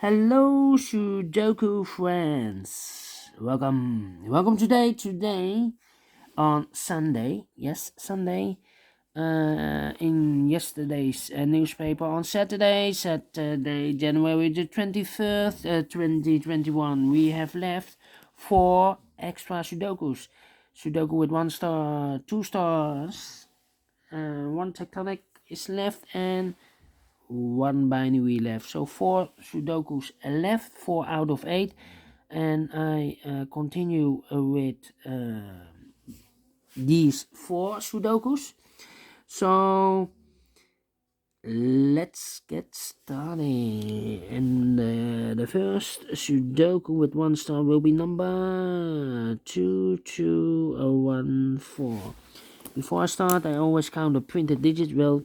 Hello, Sudoku friends. Welcome today on Sunday. Yes, Sunday. In yesterday's newspaper on Saturday, January the 23rd, 2021, we have left 4 extra Sudokus. Sudoku with 1 star, 2 stars, one tectonic is left, and one binary left. So 4 Sudokus left, 4 out of 8, and I continue with these 4 Sudokus. So let's get started. And the first Sudoku with 1 star will be number 22014. Before I start, I always count the printed digits. Well,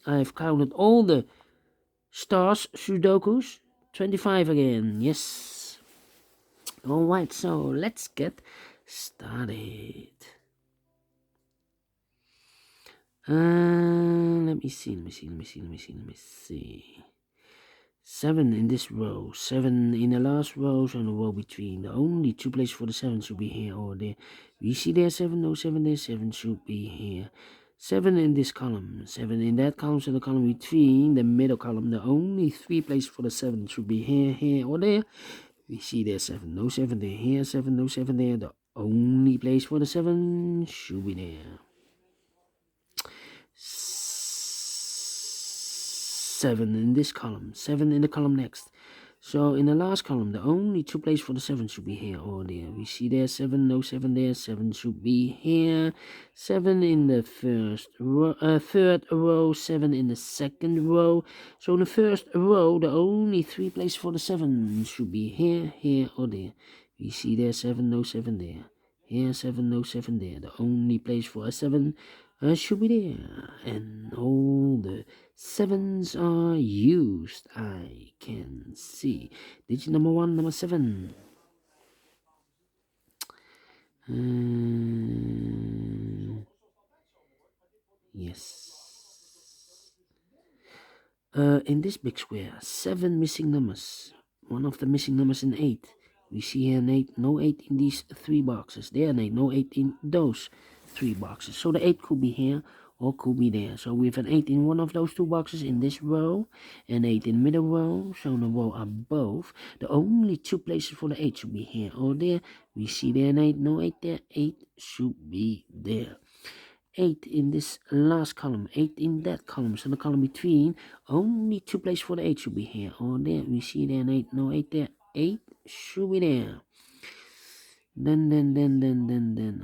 I've counted all the stars Sudokus. 25 again. Yes. Alright, so let's get started. Let me see. 7 in this row, 7 in the last row, so in the row between. The only 2 places for the 7 should be here or there. We see there 7, no 7 there, 7 should be here. 7 in this column, 7 in that column, so the column between, the middle column, the only 3 places for the 7 should be here or there. We see there 7, no 7 there, here 7, no 7 there. The only place for the 7 should be there. 7 in this column, 7 in the column next. So in the last column, the only 2 places for the 7 should be here or there. We see there 7, no 7 there, 7 should be here. 7 in the third row, 7 in the second row. So in the first row, the only 3 places for the 7 should be here or there. We see there 7, no 7 there. Here 7, no 7 there. The only place for a 7 should be there. And all the 7s are used, I can see. Digit number 1, number 7. Yes. In this big square, 7 missing numbers. One of the missing numbers in 8. We see here an 8, no 8 in these 3 boxes. There an 8, no 8 in those 3 boxes. So the 8 could be here or could be there. So we have an 8 in one of those 2 boxes in this row, and 8 in middle row. So in the row above, the only 2 places for the 8 should be here or there. We see there an 8, no 8 there. 8 should be there. 8 in this last column, 8 in that column, so the column between, only 2 places for the 8 should be here or there. We see there an 8, no 8 there. 8 should be there. Then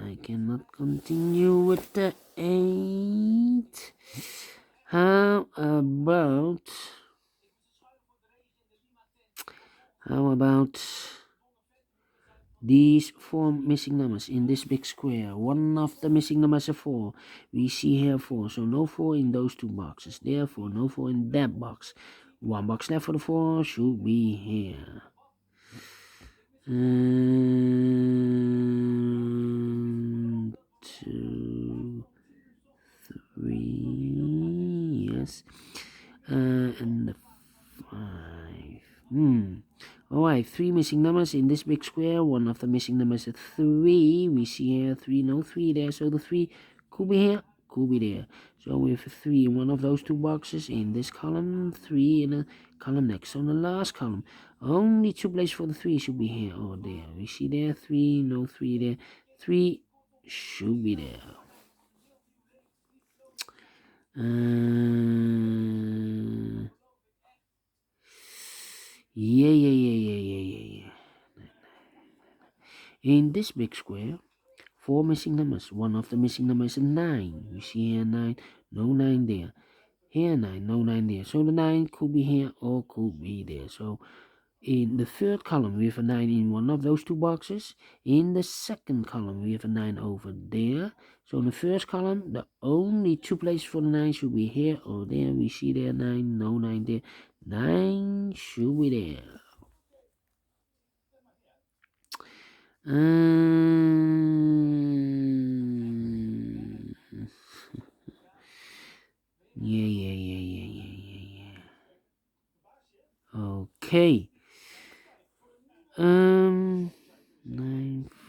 I cannot continue with the 8. How about these 4 missing numbers in this big square? One of the missing numbers is 4. We see here 4, so no 4 in those 2 boxes. Therefore, no 4 in that box. 1 box left for the 4 should be here. 2, 3, yes, and the 5. Alright, 3 missing numbers in this big square. One of the missing numbers is 3. We see here 3, no 3 there, so the 3 could be here, could be there. So we have 3 in one of those 2 boxes in this column, 3 in the column next. So in the last column, only 2 places for the 3 should be here or there. We see there 3, no 3 there. 3 should be there. Yeah. In this big square, 4 missing numbers. One of the missing numbers is 9. You see here 9, no 9 there. Here 9, no 9 there. So the 9 could be here or could be there. So in the third column, we have a 9 in one of those 2 boxes. In the second column, we have a 9 over there. So in the first column, the only 2 places for the 9 should be here or there. We see there 9, no 9 there. 9 should be there. Yeah. Okay. Nine,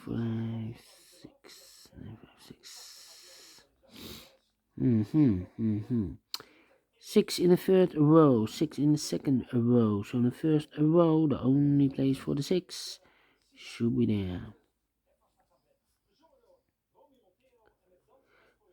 five, six, 9, 5, 6. Six in the third row, six in the second row. So in the first row, the only place for the six should be there.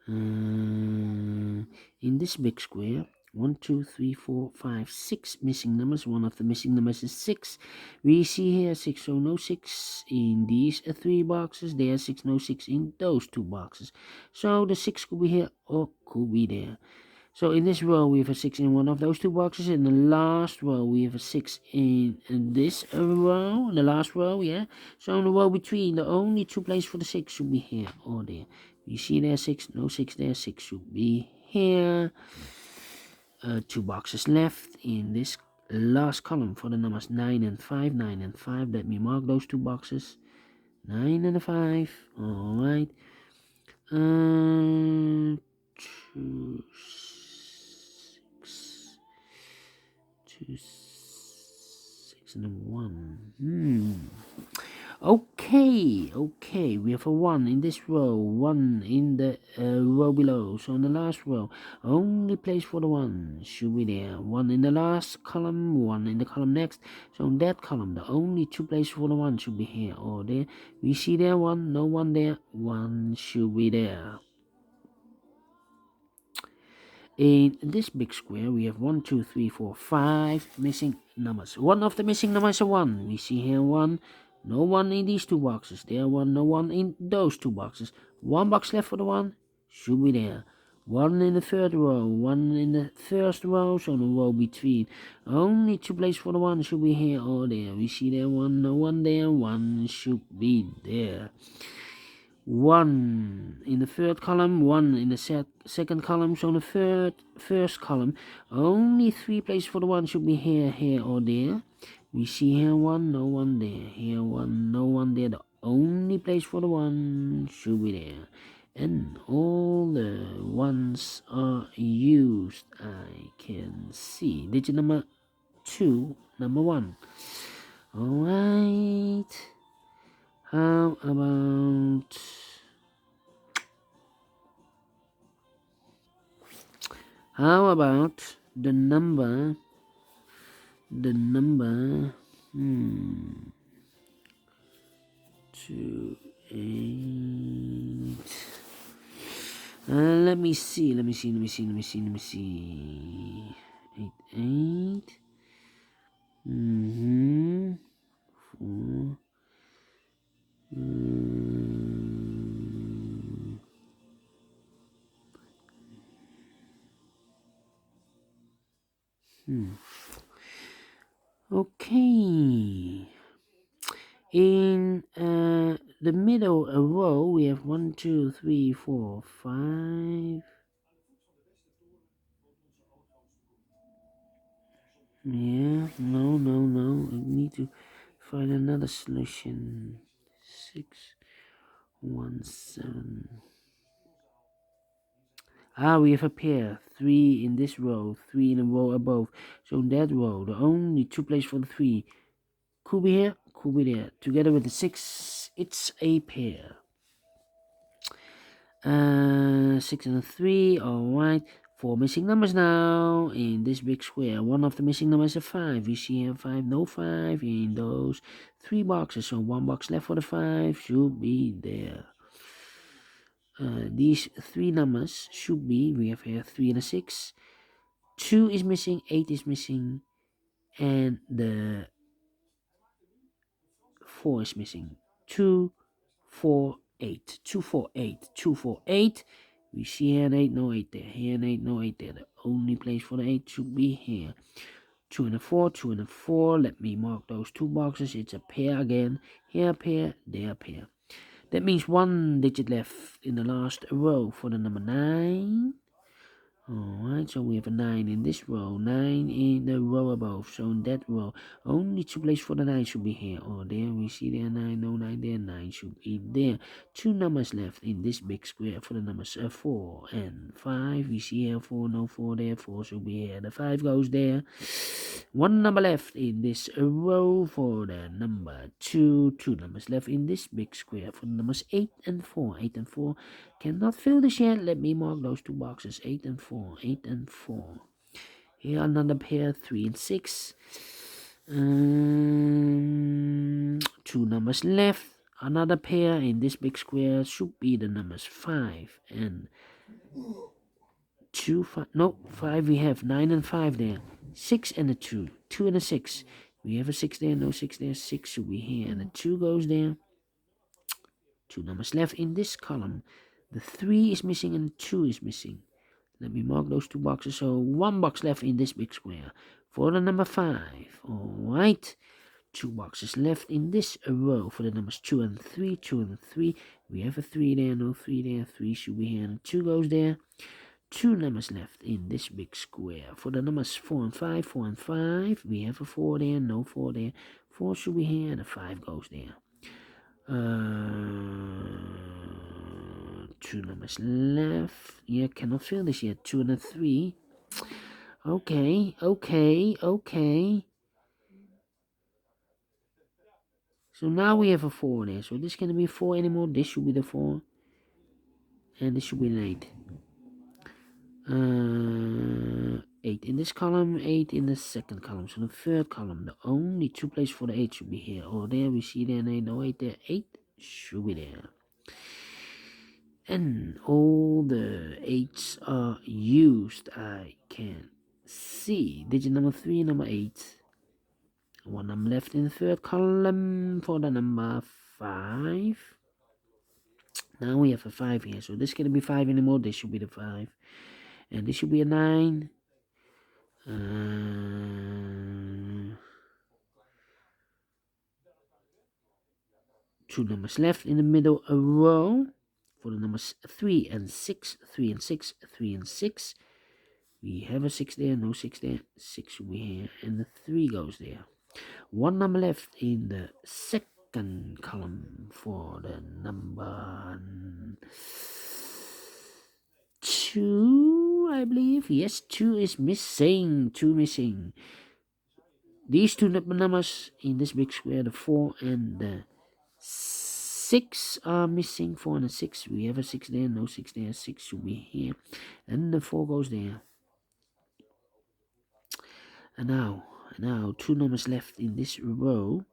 In this big square, 1, 2, 3, 4, 5, 6 missing numbers. One of the missing numbers is 6. We see here 6, so no 6 in these 3 boxes. There 6, no 6 in those 2 boxes. So the 6 could be here or could be there. So in this row we have a 6 in one of those 2 boxes. In the last row we have a 6 in this row, the last row, yeah. So in the row between, the only 2 places for the 6 should be here or there. You see there 6, no 6 there, 6 should be here. 2 boxes left in this last column for the numbers 9 and 5, 9 and 5. Let me mark those 2 boxes, 9 and 5. All right. 2, 6, 2, 6 and a 1. Okay, we have a 1 in this row, 1 in the row below. So in the last row, only place for the 1 should be there. 1 in the last column, 1 in the column next. So in that column, the only 2 places for the 1 should be here or there. We see there 1, no 1 there, 1 should be there. In this big square, we have 1, 2, 3, 4, 5 missing numbers. One of the missing numbers is a 1. We see here 1. No 1 in these 2 boxes. There 1, no 1 in those 2 boxes. 1 box left for the 1. Should be there. 1 in the third row. 1 in the first row. So the row between. Only 2 places for the 1 should be here or there. We see there 1, no 1 there. 1 should be there. 1 in the third column, 1 in the second column. So in the first column, only 3 places for the 1 should be here, here, or there. We see here 1, no 1 there. Here 1, no 1 there. The only place for the 1 should be there. And all the 1s are used. I can see. Digit number 2, number 1. Alright. How about the number 2, 8. Let me see. 8, 8. 4. Okay. In the middle row, we have 1, 2, 3, 4, 5. Yeah, no. I need to find another solution. 6, 1, 7. We have a pair. 3 in this row, 3 in a row above. So in that row, the only 2 places for the 3 could be here, could be there. Together with the 6, it's a pair. 6 and a 3, alright. 4 missing numbers now in this big square. One of the missing numbers is a 5. You see here 5, no 5 in those 3 boxes. So 1 box left for the 5 should be there. These 3 numbers should be, we have here 3 and a 6. 2 is missing, 8 is missing, and the 4 is missing. 2, 4, 8. 2, 4, 8. 2, 4, 8. We see here an 8, no 8 there. Here an 8, no 8 there. The only place for the 8 should be here. 2 and a 4, 2 and a 4. Let me mark those 2 boxes. It's a pair again. Here a pair, there a pair. That means 1 digit left in the last row for the number 9. Alright, so we have a 9 in this row, 9 in the row above. So in that row, only two places for the 9 should be here. Or there, we see there 9, no 9 there, 9 should be there. Two numbers left in this big square for the numbers 4 and 5. We see here 4, no 4 there, 4 should be here. The 5 goes there. One number left in this row for the number 2. Two numbers left in this big square for the numbers 8 and 4. 8 and 4 cannot fill this yet. Let me mark those two boxes. 8 and 4. 8 and 4. Here another pair. 3 and 6. Two numbers left. Another pair in this big square should be the numbers 5 and 2. 5. No, 5 we have. 9 and 5 there. 6 and a 2. 2 and a 6. We have a 6 there. No 6 there. 6 should be here. And the 2 goes there. Two numbers left in this column. The 3 is missing and the 2 is missing. Let me mark those two boxes. So one box left in this big square for the number 5. Alright. Two boxes left in this row for the numbers 2 and 3. 2 and 3. We have a 3 there, no 3 there. 3 should be here and 2 goes there. Two numbers left in this big square for the numbers 4 and 5. 4 and 5. We have a 4 there, no 4 there. 4 should be here and a 5 goes there. Two numbers left. Yeah, cannot fill this yet. 2 and a 3. Okay. So now we have a 4 there. So this can't be 4 anymore. This should be the 4. And this should be an 8. 8 in this column, 8 in the second column. So the third column, the only two places for the 8 should be here. Or there, we see there, no 8 there. 8 should be there. And all the 8s are used. I can see digit number 3, number 8. One number left in the third column for the number 5. Now we have a 5 here. So this can't be 5 anymore. This should be the 5. And this should be a 9. Two numbers left in the middle a row for the numbers 3 and 6. 3 and 6. 3 and 6. We have a 6 there, no 6 there. 6 should be here, and the 3 goes there. One number left in the second column for the number 2, I believe. Yes, 2 is missing. 2 missing. These two numbers in this big square, the 4 and the 6 are missing. 4 and a 6. We have a 6 there, no 6 there. 6 should be here, and the 4 goes there. And now two numbers left in this row.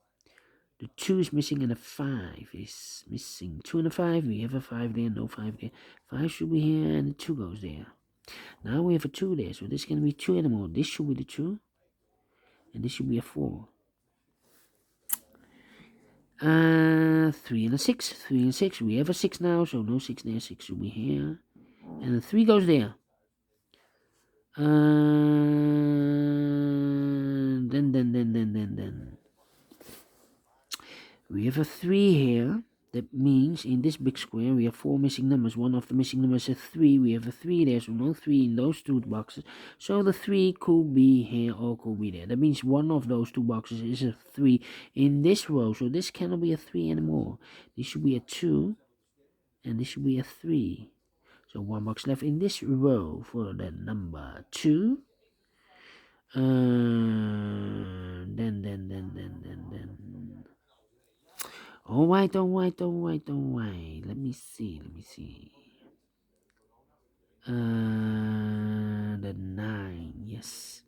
The 2 is missing and the 5 is missing. 2 and a 5. We have a 5 there, no 5 there. 5 should be here and the 2 goes there. Now we have a 2 there, so this can be 2 anymore. This should be the 2. And this should be a 4. 3 and a 6. 3 and 6. We have a 6 now, so no 6 there. 6 should be here. And the 3 goes there. Then. We have a 3 here. That means in this big square we have 4 missing numbers. One of the missing numbers is 3. We have a 3 there, so no 3 in those two boxes. So the 3 could be here or could be there. That means one of those two boxes is a 3 in this row. So this cannot be a 3 anymore. This should be a 2 and this should be a 3. So one box left in this row for the number 2. Then. Alright. Let me see. The 9, yes.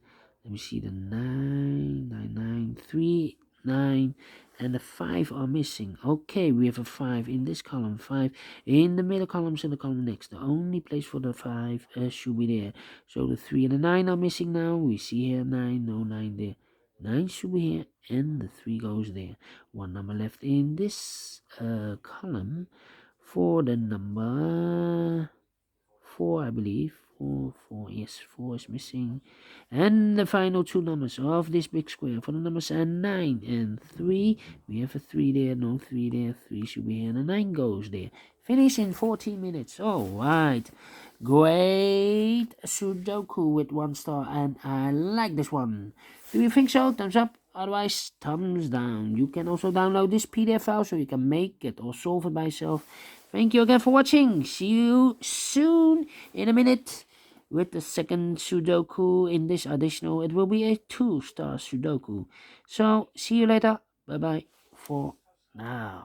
Let me see the 9, 3, 9, and the 5 are missing. Okay, we have a 5 in this column, 5 in the middle columns and the column next. The only place for the 5 should be there. So the 3 and the 9 are missing now. We see here 9, no 9 there. 9 should be here, and the 3 goes there. One number left in this column for the number 4, I believe. 4. Yes, 4 is missing. And the final two numbers of this big square for the numbers are 9 and 3. We have a 3 there, no 3 there. 3 should be here, and a 9 goes there. Finish in 14 minutes. All right. Great Sudoku with 1 star, and I like this one. Do you think so? Thumbs up. Otherwise, thumbs down. You can also download this PDF file so you can make it or solve it by yourself. Thank you again for watching. See you soon in a minute with the second Sudoku in this additional. It will be a 2-star Sudoku. So, see you later. Bye-bye for now.